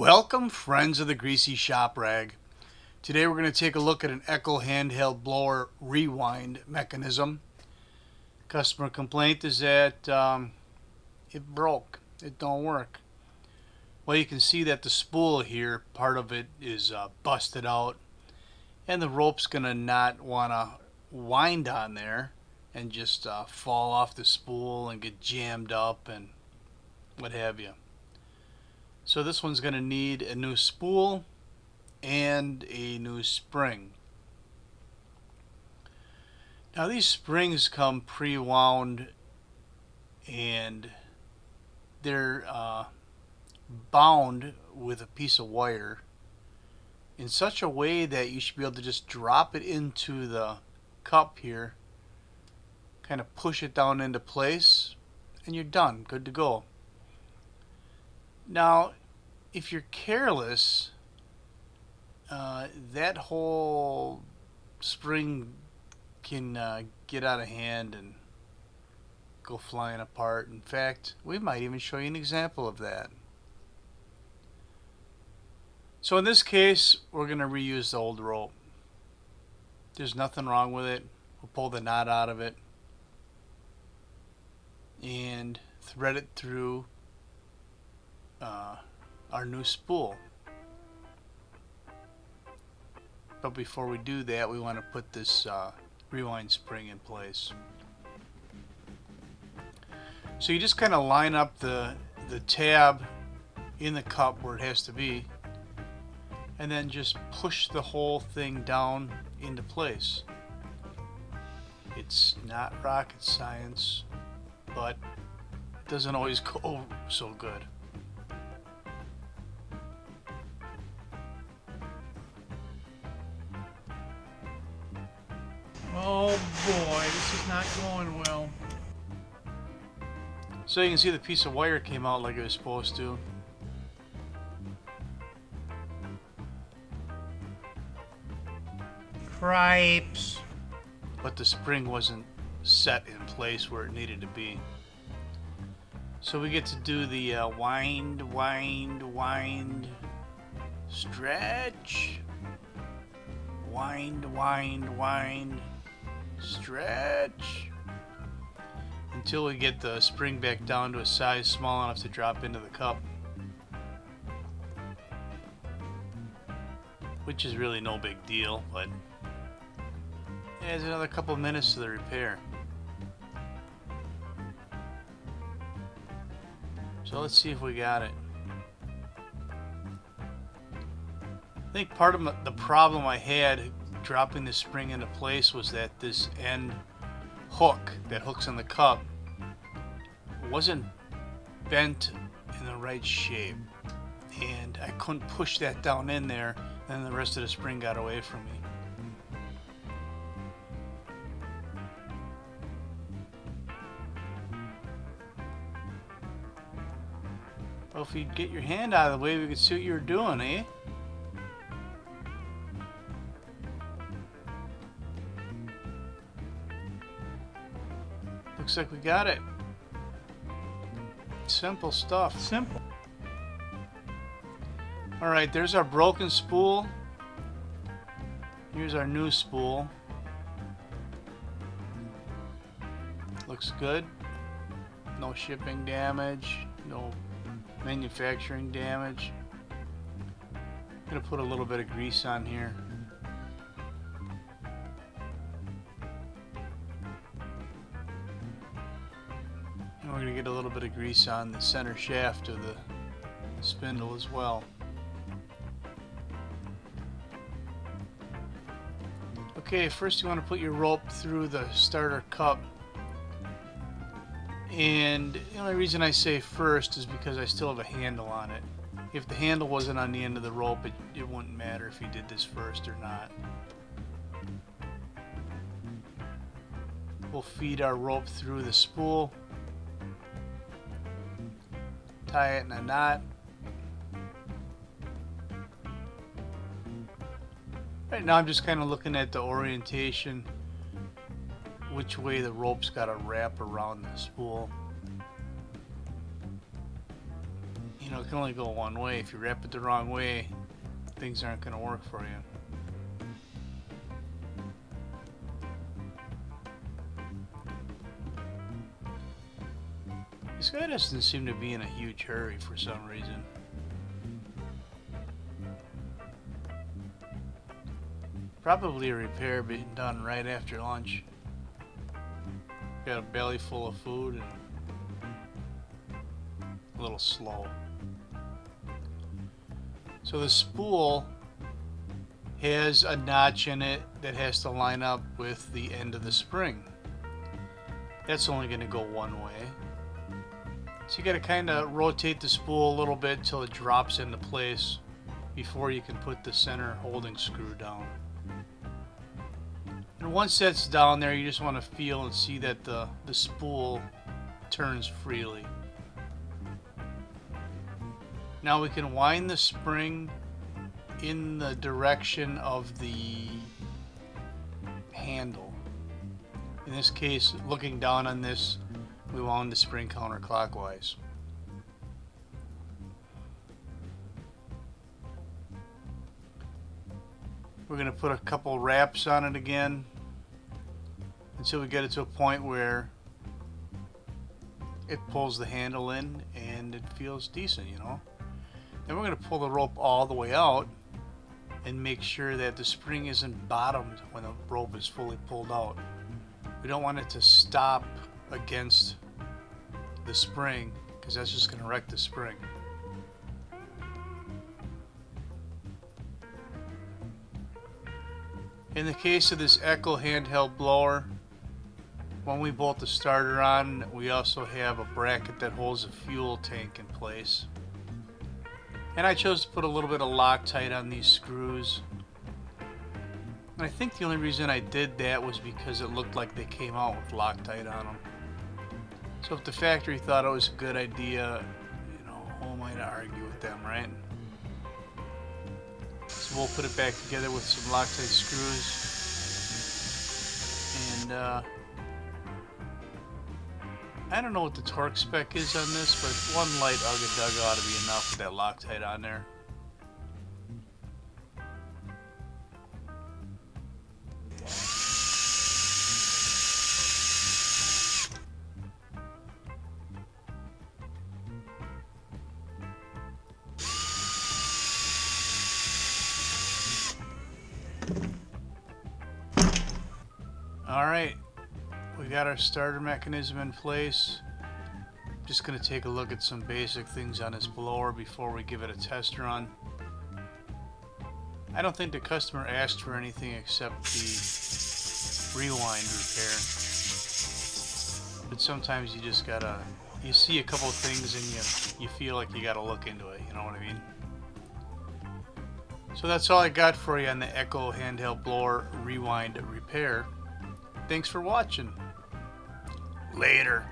Welcome, friends of the Greasy Shop Rag. Today we're going to take a look at an Echo handheld blower rewind mechanism. Customer complaint is that it broke. It don't work. Well, you can see that the spool here, part of it is busted out, and the rope's going to not want to wind on there and just fall off the spool and get jammed up and what have you. So this one's going to need a new spool and a new spring. Now these springs come pre-wound and they're bound with a piece of wire in such a way that you should be able to just drop it into the cup here, kind of push it down into place, and you're done, good to go. Now, if you're careless, that whole spring can get out of hand and go flying apart. In fact, we might even show you an example of that. So in this case, we're going to reuse the old rope. There's nothing wrong with it. We'll pull the knot out of it and thread it through our new spool. But before we do that, we want to put this rewind spring in place. So you just kind of line up the tab in the cup where it has to be, and then just push the whole thing down into place. It's not rocket science, but it doesn't always go so good. Oh boy, this is not going well. So you can see the piece of wire came out like it was supposed to. Cripes. But the spring wasn't set in place where it needed to be. So we get to do the wind, stretch, wind, stretch, until we get the spring back down to a size small enough to drop into the cup, which is really no big deal, but it adds another couple of minutes to the repair. So let's see if we got it. I think part of the problem I had dropping the spring into place was that this end hook that hooks in the cup wasn't bent in the right shape, and I couldn't push that down in there, and the rest of the spring got away from me. Well, if you'd get your hand out of the way, we could see what you were doing, eh? Looks like we got it. Simple stuff. Simple. Alright, there's our broken spool. Here's our new spool. Looks good. No shipping damage. No manufacturing damage. I'm going to put a little bit of grease on here. And we're going to get a little bit of grease on the center shaft of the spindle as well. Okay, first you want to put your rope through the starter cup. And the only reason I say first is because I still have a handle on it. If the handle wasn't on the end of the rope, it wouldn't matter if you did this first or not. We'll feed our rope through the spool, tie it in a knot. Right now I'm just kind of looking at the orientation, which way the rope's got to wrap around the spool. You know, it can only go one way. If you wrap it the wrong way, things aren't going to work for you. This guy doesn't seem to be in a huge hurry for some reason. Probably a repair being done right after lunch. Got a belly full of food and a little slow. So the spool has a notch in it that has to line up with the end of the spring. That's only going to go one way. So you got to kind of rotate the spool a little bit till it drops into place before you can put the center holding screw down. And once that's down there, you just want to feel and see that the spool turns freely. Now we can wind the spring in the direction of the handle. In this case, looking down on this, we wound the spring counterclockwise. We're going to put a couple wraps on it again until we get it to a point where it pulls the handle in and it feels decent, you know. Then we're going to pull the rope all the way out and make sure that the spring isn't bottomed when the rope is fully pulled out. We don't want it to stop against the spring because that's just going to wreck the spring. In the case of this Echo handheld blower, when we bolt the starter on, we also have a bracket that holds a fuel tank in place. And I chose to put a little bit of Loctite on these screws. And I think the only reason I did that was because it looked like they came out with Loctite on them. So if the factory thought it was a good idea, you know, who am I to argue with them, right? So we'll put it back together with some Loctite screws. And I don't know what the torque spec is on this, but one light ugga-dugga ought to be enough with that Loctite on there. Alright, we got our starter mechanism in place. Just going to take a look at some basic things on this blower before we give it a test run. I don't think the customer asked for anything except the rewind repair. But sometimes you just gotta, you see a couple of things and you feel like you gotta look into it, you know what I mean? So that's all I got for you on the Echo handheld blower rewind repair. Thanks for watching. Later.